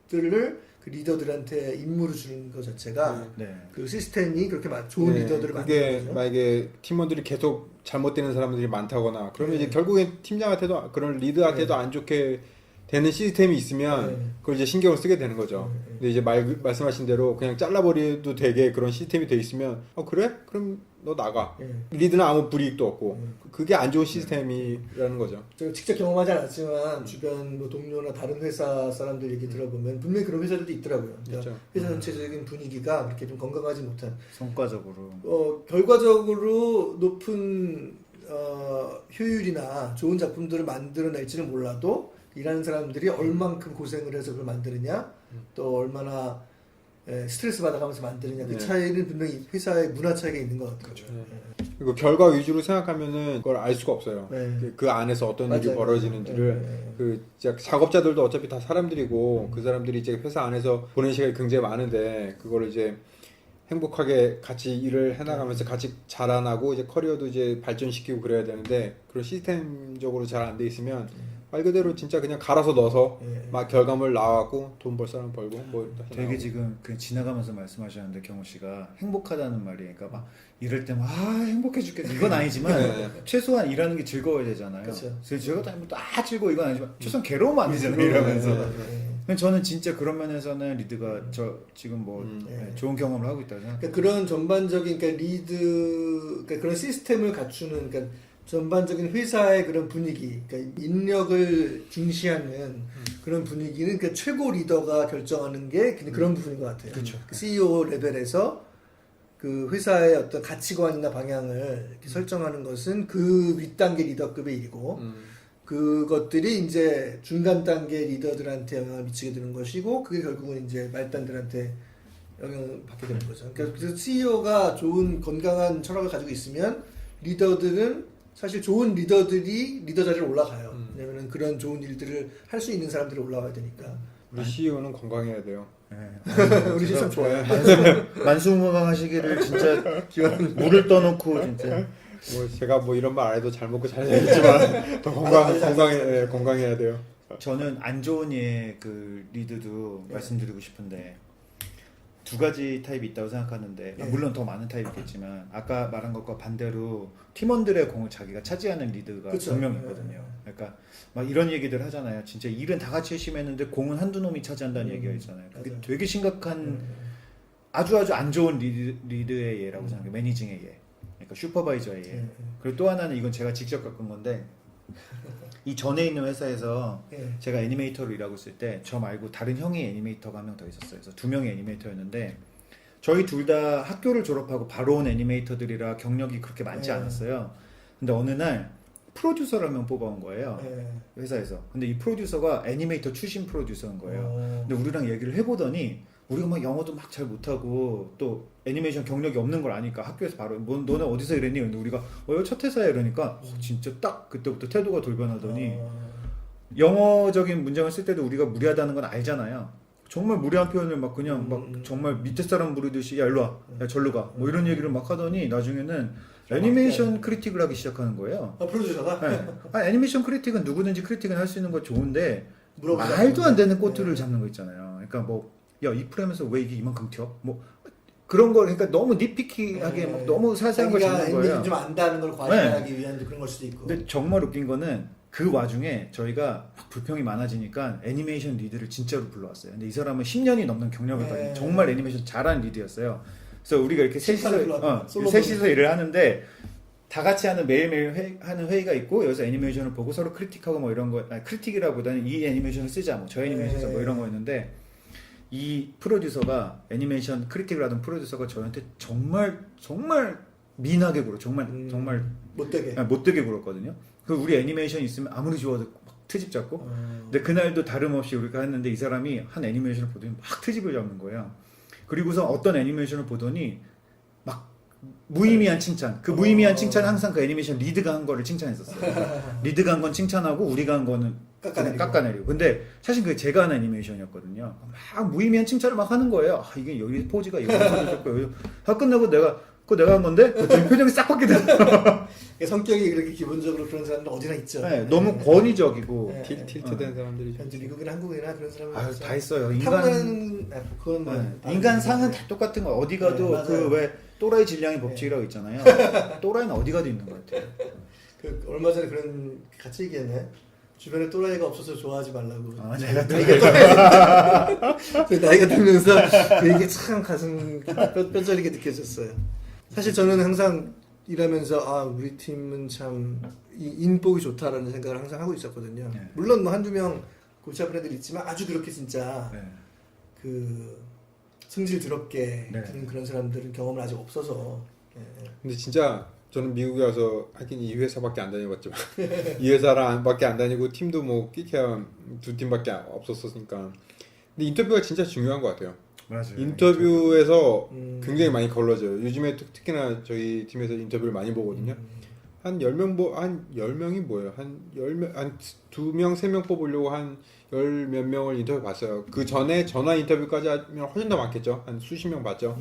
것들을 그 리더들한테 임무를 주는 것 자체가 네. 그 시스템이 그렇게 좋은 리더들을 그게 만드는 거죠. 만약에 팀원들이 계속 잘못되는 사람들이 많다거나 그러면 이제 결국엔 팀장한테도 그런 리더한테도 안 좋게 되는 시스템이 있으면 그걸 이제 신경을 쓰게 되는 거죠. 근데 이제 말씀하신 대로 그냥 잘라버려도 되게 그런 시스템이 돼 있으면 그래? 그럼 너 나가. 리드는 아무 불이익도 없고 그게 안 좋은 시스템이라는 거죠. 제가 직접 경험하지 않았지만 주변 뭐 동료나 다른 회사 사람들 얘기 들어보면 분명히 그런 회사들도 있더라고요. 그러니까 그렇죠. 회사 전체적인 분위기가 그렇게 좀 건강하지 못한 성과적으로 결과적으로 높은 효율이나 좋은 작품들을 만들어낼지는 몰라도 일하는 사람들이 얼만큼 고생을 해서 그걸 만드느냐 또 얼마나 스트레스 받아가면서 만드느냐 그 차이는 분명히 회사의 문화 차이가 있는 것 같아요. 그렇죠. 그리고 결과 위주로 생각하면은 그걸 알 수가 없어요. 그 안에서 어떤 일이 맞아요. 벌어지는지를 그 작업자들도 어차피 다 사람들이고 그 사람들이 이제 회사 안에서 보낸 시간이 굉장히 많은데 그거를 이제 행복하게 같이 일을 해나가면서 같이 자라나고 이제 커리어도 이제 발전시키고 그래야 되는데 그런 시스템적으로 잘 안 돼 있으면 말 그대로 진짜 그냥 갈아서 넣어서 막 결과물 나와갖고 돈 벌 사람 벌고 뭐 되게 나오고. 지금 그냥 지나가면서 말씀하셨는데 경호 씨가 행복하다는 말이 그러니까 막 이럴 때막 행복해 죽겠다 이건 아니지만 최소한 일하는 게 즐거워야 되잖아요. 그렇죠. 그래서 즐겁다 하면 즐거워 이건 아니지만 최소한 괴로우면 안 되잖아요. 이러면서 근데 저는 진짜 그런 면에서는 리드가 저 지금 뭐 좋은 경험을 하고 있다고 생각해요. 그러니까 그런 전반적인 그러니까 그러니까 그런 시스템을 갖추는 그러니까 전반적인 회사의 그런 분위기, 그러니까 인력을 중시하는 그런 분위기는 그 최고 리더가 결정하는 게 그런 부분인 것 같아요. 그렇죠. CEO 레벨에서 그 회사의 어떤 가치관이나 방향을 이렇게 설정하는 것은 그 윗단계 리더급의 일이고 그것들이 이제 중간 단계 리더들한테 영향을 미치게 되는 것이고 그게 결국은 이제 말단들한테 영향을 받게 되는 거죠. 그러니까 그래서 CEO가 좋은 건강한 철학을 가지고 있으면 리더들은 사실 좋은 리더들이 리더 자리로 올라가요. 왜냐면은 그런 좋은 일들을 할 수 있는 사람들이 올라가야 되니까. 우리 CEO는 건강해야 돼요. 우리 시스템 좋아요. 만수무강하시기를 진짜 물을 떠놓고 진짜 뭐 제가 뭐 이런 말 안 해도 잘 먹고 잘 살겠지만 더 건강해야 돼요. 저는 안 좋은 예 그 리드도 말씀드리고 싶은데 두 가지 타입이 있다고 생각하는데 예. 물론 더 많은 타입이 있겠지만 아까 말한 것과 반대로 팀원들의 공을 자기가 차지하는 리드가 그쵸. 분명 있거든요. 그러니까 막 이런 얘기들 하잖아요. 진짜 일은 다 같이 열심히 했는데 공은 한두 놈이 차지한다는 얘기가 있잖아요. 그게 맞아요. 되게 심각한 아주 안 좋은 리드의 예라고 생각해요. 매니징의 예. 그러니까 슈퍼바이저의 예. 그리고 또 하나는 이건 제가 직접 겪은 건데 이 전에 있는 회사에서 예. 제가 애니메이터로 일하고 있을 때 저 말고 다른 형이 애니메이터가 한 명 더 있었어요. 그래서 두 명의 애니메이터였는데 저희 둘 다 학교를 졸업하고 바로 온 애니메이터들이라 경력이 그렇게 많지 네. 않았어요. 근데 어느 날 프로듀서를 한 명 뽑아온 거예요. 예. 회사에서. 근데 이 프로듀서가 애니메이터 출신 프로듀서인 거예요. 근데 우리랑 얘기를 해보더니 우리가 막 영어도 막 잘 못하고 또 애니메이션 경력이 없는 걸 아니까 학교에서 바로 뭐 너네 어디서 이랬니? 근데 우리가 이거 첫 회사야 이러니까 진짜 딱 그때부터 태도가 돌변하더니 영어적인 문장을 쓸 때도 우리가 무리하다는 건 알잖아요. 정말 무리한 표현을 막 그냥 막 정말 밑에 사람 부르듯이 야 일로 와, 야 절로 가, 뭐 이런 얘기를 막 하더니 나중에는 애니메이션 크리틱을 하기 시작하는 거예요. 프로듀서가? 네. 애니메이션 크리틱은 누구든지 크리틱은 할 수 있는 거 좋은데 물어보자. 말도 안 되는 꼬투리를 네. 잡는 거 있잖아요. 그러니까 뭐 야 이 프레임에서 왜 이게 이만큼 튀어? 뭐 그런 걸 그러니까 너무 니피키하게 막 너무 자세한 걸 잡는 거예요. 좀 안다는 걸 과시하기 위한 그런 걸 수도 있고. 근데 정말 웃긴 거는 그 와중에 저희가 불평이 많아지니까 애니메이션 리드를 진짜로 불러왔어요. 근데 이 사람은 10년이 넘는 경력을 가진 정말 애니메이션 잘하는 리드였어요. 그래서 우리가 이렇게 셋이서 일을 하는데 다 같이 하는 매일매일 하는 회의가 있고 여기서 애니메이션을 보고 서로 크리틱하고 뭐 이런 거 크리틱이라보다는 이 애니메이션을 쓰자 뭐 저 애니메이션 뭐 이런 거였는데 이 프로듀서가 애니메이션 크리틱을 하던 프로듀서가 저한테 정말 민하게 굴어 정말 못되게 굴었거든요. 그 우리 애니메이션 있으면 아무리 좋아도 막 트집 잡고 근데 그날도 다름없이 우리가 했는데 이 사람이 한 애니메이션을 보더니 막 트집을 잡는 거예요. 그리고서 어떤 애니메이션을 보더니 막 무의미한 칭찬 그 무의미한 칭찬은 항상 그 애니메이션 리드가 한 거를 칭찬했었어요. 리드가 한 건 칭찬하고 우리가 한 거는 깎아내리고. 근데 사실 그게 제가 한 애니메이션이었거든요. 막 무의미한 칭찬을 막 하는 거예요. 아, 이게 여기 포즈가 이거 좋고 다 끝나고 그거 내가 한 건데 표정이 싹 바뀌더라고요. 성격이 그렇게 기본적으로 그런 사람들 어디나 있죠. 네, 너무 권위적이고 틸트된 사람들이 미국이나 한국이나 그런 사람은 다 있어요. 그건 인간 상은 다 똑같은 거야. 어디 가도 네, 그 왜 또라이 질량의 법칙이라고 있잖아요. 또라이는 어디 가도 있는 것 같아요. 그 얼마 전에 그런 같이 얘기했네. 주변에 또라이가 없어서 좋아하지 말라고. 나이가 들면서 이게 참 가슴 뼈저리게 느껴졌어요. 사실 저는 항상 일하면서 우리 팀은 참 인복이 좋다라는 생각을 항상 하고 있었거든요. 네. 물론 뭐 한두 명 골치 아픈 애들 있지만 아주 그렇게 진짜 네. 그 성질 더럽게 네. 그런 사람들은 경험을 아직 없어서. 근데 진짜 저는 미국에 와서 하긴 이 회사밖에 안 다녀봤지만 이 회사랑 밖에 안 다니고 팀도 뭐 끼케야 두 팀밖에 없었으니까 근데 인터뷰가 진짜 중요한 것 같아요. 맞아요. 인터뷰에서 굉장히 많이 걸러져요. 요즘에 특히나 저희 팀에서 인터뷰를 많이 보거든요. 한 10명 한 10명이 뭐예요? 한 10명 한 2명 3명 뽑으려고 한 10 몇 명을 인터뷰 봤어요. 그 전에 전화 인터뷰까지 하면 훨씬 더 많겠죠. 한 수십 명 봤죠.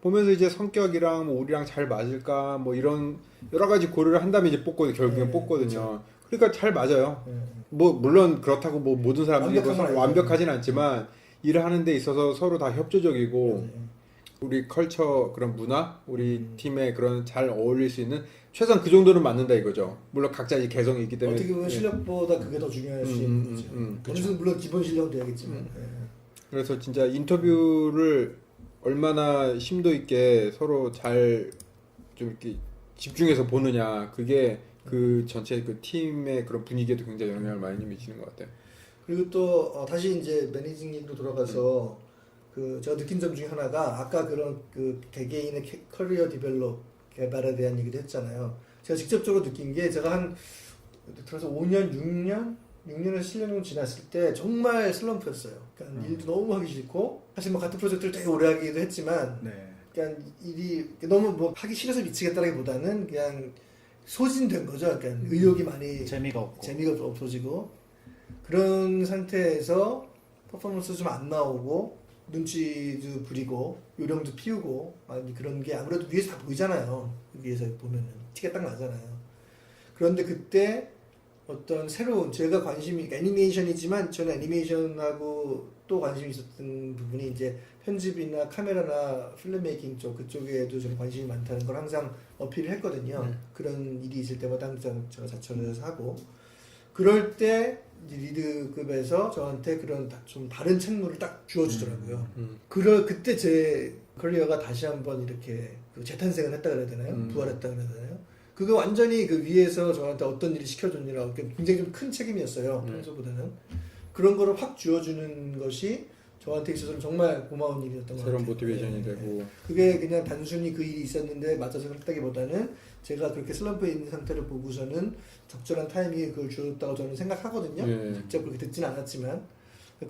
보면서 이제 성격이랑 뭐 우리랑 잘 맞을까 뭐 이런 여러 가지 고려를 한 다음에 이제 결국엔 뽑거든요. 그러니까 잘 맞아요. 뭐 물론 그렇다고 뭐 모든 사람들이 완벽하진 않지만 일을 하는 데 있어서 서로 다 협조적이고 우리 컬처 그런 문화 우리 팀에 그런 잘 어울릴 수 있는 최소한 그 정도는 맞는다 이거죠. 물론 각자 이제 개성이 있기 때문에 어떻게 보면 실력보다 그게 더 중요할 수 있는 거죠. 어느 정도 물론 기본 실력은 돼야겠지만. 그래서 진짜 인터뷰를 얼마나 심도 있게 서로 잘 좀 이렇게 집중해서 보느냐 그게 그 전체 그 팀의 그런 분위기에도 굉장히 영향을 많이 미치는 것 같아요. 그리고 또 다시 이제 매니징으로 돌아가서 그 제가 느낀 점 중에 하나가 아까 그런 그 개개인의 커리어 디벨롭 개발에 대한 얘기도 했잖아요. 제가 직접적으로 느낀 게 제가 한 들어서 5년, 6년에서 7년 정도 지났을 때 정말 슬럼프였어요. 그러니까 일도 너무 하기 싫고 사실 뭐 같은 프로젝트를 되게 오래 하기도 했지만 그냥 일이 너무 뭐 하기 싫어서 미치겠다라기보다는 그냥 소진된 거죠. 그러니까 의욕이 많이 재미가 없어지고 그런 상태에서 퍼포먼스 좀 안 나오고 눈치도 부리고 요령도 피우고 그런 게 아무래도 위에서 다 보이잖아요. 위에서 보면은 티가 딱 나잖아요. 그런데 그때 어떤 새로운 제가 관심이 애니메이션이지만 저는 애니메이션하고 또 관심이 있었던 부분이 이제 편집이나 카메라나 필름메이킹 쪽 그쪽에도 저는 관심이 많다는 걸 항상 어필을 했거든요. 그런 일이 있을 때마다 항상 제가 자천을 해서 하고 그럴 때 리드급에서 저한테 그런 좀 다른 책무를 딱 주어주더라고요. 그때 제 커리어가 다시 한번 이렇게 그 재탄생을 했다 그래야 되나요? 부활했다 그래야 되나요? 그거 완전히 그 위에서 저한테 어떤 일을 시켜줬느라고 굉장히 좀 큰 책임이었어요. 평소보다는. 그런 거를 확 쥐어주는 것이 저한테 있어서는 정말 고마운 일이었던 것 같아요. 새로운 모티베이션이 되고. 그게 그냥 단순히 그 일이 있었는데 맞아서 했다기보다는 제가 그렇게 슬럼프에 있는 상태를 보고서는 적절한 타이밍에 그걸 주었다고 저는 생각하거든요. 직접 그렇게 듣지는 않았지만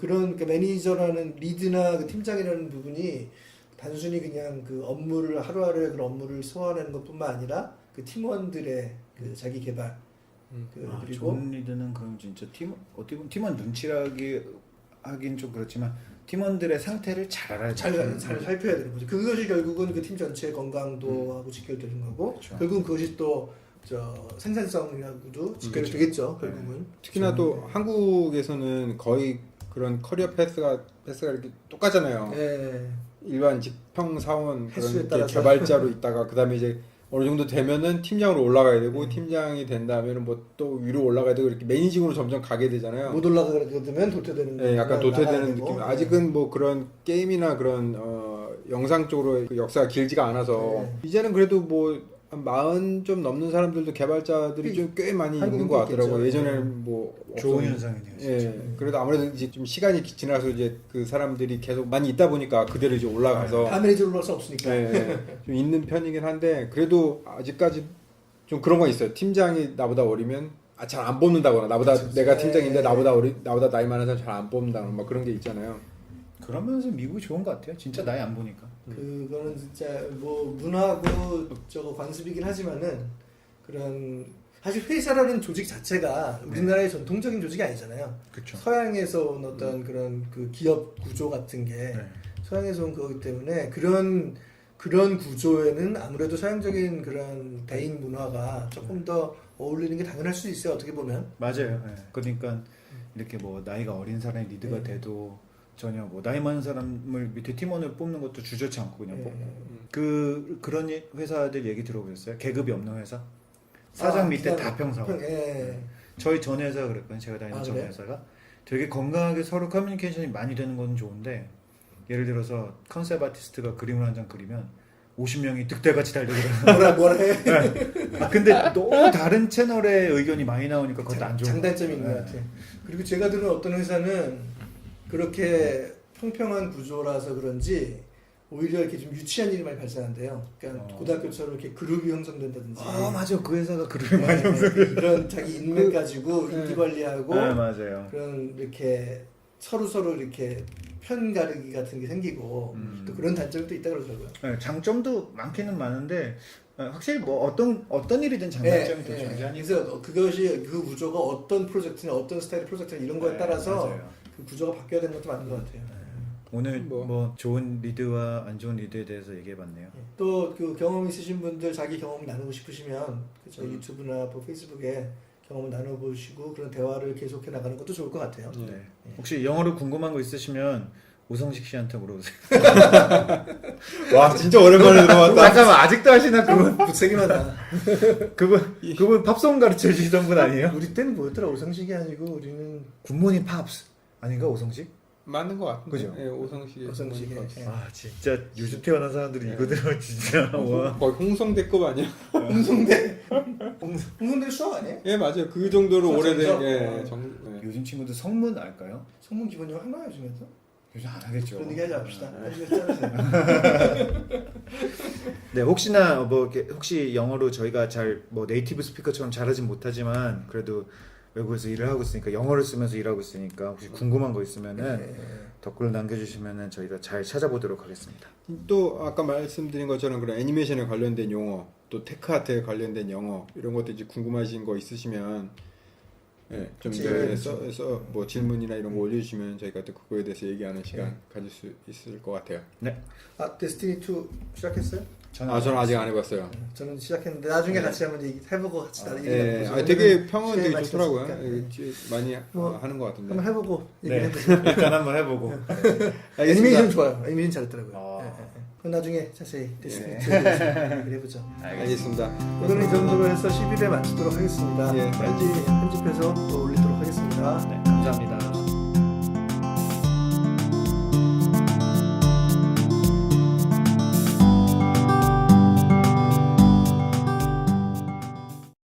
그런 그 매니저라는 리드나 그 팀장이라는 부분이 단순히 그냥 그 업무를 하루하루의 그런 업무를 소화하는 것뿐만 아니라 그 팀원들의 그 자기 개발 그리고 좋은 리드는 그럼 진짜 어떻게 보면 팀원 눈치라기 하긴 좀 그렇지만 팀원들의 상태를 잘 알아야 잘 살펴야 되는 거죠. 그것이 결국은 그 팀 전체의 건강도 하고 직결되는 거고 그렇죠. 결국은 그것이 또 생산성이라고도 직결이 되겠죠. 결국은 특히나 또 한국에서는 거의 그런 커리어 패스가 이렇게 똑같잖아요. 네. 일반 직평 사원 횟수에 그런 따라서. 개발자로 있다가 그다음에 이제 어느 정도 되면은 팀장으로 올라가야 되고 팀장이 된 다음에는 뭐 또 위로 올라가야 되고 이렇게 매니징으로 점점 가게 되잖아요. 못 올라가게 되면 도태되는 네, 약간 도태되는 느낌. 네. 아직은 뭐 그런 게임이나 그런 영상 쪽으로 그 역사가 길지가 않아서 이제는 그래도 뭐 한 40 좀 넘는 사람들도 개발자들이 좀 꽤 많이 있는 것 같더라고요. 있겠죠. 예전에는 뭐 좋은 없었는데. 현상이네요. 예, 진짜. 그래도 아무래도 이제 좀 시간이 지나서 이제 그 사람들이 계속 많이 있다 보니까 그대로 이제 올라가서 다 매니저로 올라갈 수 없으니까. 좀 있는 편이긴 한데 그래도 아직까지 좀 그런 건 있어요. 팀장이 나보다 어리면 잘 안 뽑는다거나 나보다 내가 팀장인데 나보다 나이 많은 사람 잘 안 뽑는다거나 막 그런 게 있잖아요. 그런 면에서 미국이 좋은 것 같아요. 진짜 나이 안 보니까. 그거는 진짜 뭐 문화고 저거 관습이긴 하지만은 그런 사실 회사라는 조직 자체가 우리나라의 전통적인 조직이 아니잖아요. 그렇죠. 서양에서 온 어떤 그런 그 기업 구조 같은 게 서양에서 온 거기 때문에 그런 구조에는 아무래도 서양적인 그런 대인 문화가 조금 더 어울리는 게 당연할 수 있어요. 어떻게 보면. 맞아요. 예. 그러니까 이렇게 뭐 나이가 어린 사람이 리드가 돼도 전혀 뭐 나이 많은 사람을 밑에 팀원을 뽑는 것도 주저치 않고 그냥 뽑고 그런 회사들 얘기 들어보셨어요? 계급이 없는 회사 사장 밑에 다 평사원. 저희 전 회사 그랬거든요. 제가 다니는 전 회사가 되게 건강하게 서로 커뮤니케이션이 많이 되는 건 좋은데 예를 들어서 컨셉 아티스트가 그림을 한 장 그리면 50명이 득달같이 달려들어요. 뭐라 해. 네. 근데 너무 다른 채널의 의견이 많이 나오니까 그것도 안 좋은 장단점이 있는 것 같아요. 그리고 제가 들은 어떤 회사는 그렇게 평평한 구조라서 그런지 오히려 이렇게 좀 유치한 일이 많이 발생한대요. 그러니까 고등학교처럼 이렇게 그룹이 형성된다든지. 맞아. 그 회사가 그룹이 많이 형성돼요. 이런 자기 인맥 가지고 인기 관리하고 맞아요. 그런 이렇게 서로 이렇게 편 가르기 같은 게 생기고 또 그런 단점이 또 있다 그러더라고요. 네, 장점도 많기는 많은데 확실히 뭐 어떤 일이든 장단점이 더 존재하니까. 그래서 그것이 그 구조가 어떤 프로젝트나 어떤 스타일의 프로젝트나 이런 거에 따라서 맞아요. 그 구조가 바뀌어야 되는 것도 맞는 것 같아요. 오늘 뭐 좋은 리드와 안 좋은 리드에 대해서 얘기해봤네요. 또 그 경험 있으신 분들 자기 경험 나누고 싶으시면 저희 유튜브나 뭐 페이스북에 경험을 나눠보시고 그런 대화를 계속해 나가는 것도 좋을 것 같아요. 네. 혹시 영어로 궁금한 거 있으시면 오성식 씨한테 물어보세요. 와 진짜 오랜만에 들어왔다. 잠깐만 아직도 하시나 그분? 붙이기만 하다. 그분 팝송 가르쳐 주시던 분 아니에요? 우리 때는 뭐였더라? 오성식이 아니고 우리는 굿모닝 팝스 아닌가 오성식? 맞는 것 같은데. 그죠? 예, 오성식. 오성식. 아 진짜 요즘 태어난 사람들이 이거 들으면 진짜 와. 거의 홍성대급 아니야? 홍성대 수학 아니에요? 예 맞아요. 그 정도로 수학 오래된 정석? 예. 요즘 친구들 성문 알까요? 성문 기본적으로 하나요 요즘에도? 요즘 안 하겠죠. 그런 얘기 하지 맙시다. 네, 혹시나 뭐 이렇게 혹시 영어로 저희가 잘 뭐 네이티브 스피커처럼 잘하진 못하지만 그래도 외국에서 일을 하고 있으니까 영어를 쓰면서 일하고 있으니까 혹시 궁금한 거 있으면은 댓글 남겨주시면은 저희가 잘 찾아보도록 하겠습니다. 또 아까 말씀드린 것처럼 그런 애니메이션에 관련된 용어, 또 테크아트에 관련된 영어 이런 것도 이제 궁금하신 거 있으시면 예, 좀 그치. 이제 써서 뭐 질문이나 이런 거 올려주시면 저희가 또 그거에 대해서 얘기하는 시간 가질 수 있을 것 같아요. 네. 데스티니 2 시작했어요? 저는 아직 안 해봤어요. 저는 시작했는데 나중에 같이 한번 해보고 같이 다 예, 얘기해보죠. 되게 평은 되게 많이 좋더라고요. 쳤으니까. 많이 뭐, 하는 것 같은데. 한번 해보고 네. 얘기해보죠. 일단 한번 해보고. 알겠습니다. 애니메이션 좋아요. 애니메이션 잘했더라고요. 아. 그럼 나중에 자세히 데스티니 네. 2에 대해서 얘기를 해보죠. 알겠습니다. 오늘은 이 정도로 해서 11회 마치도록 하겠습니다. 예. 편집해서 또 올리도록 하겠습니다. 네, 감사합니다.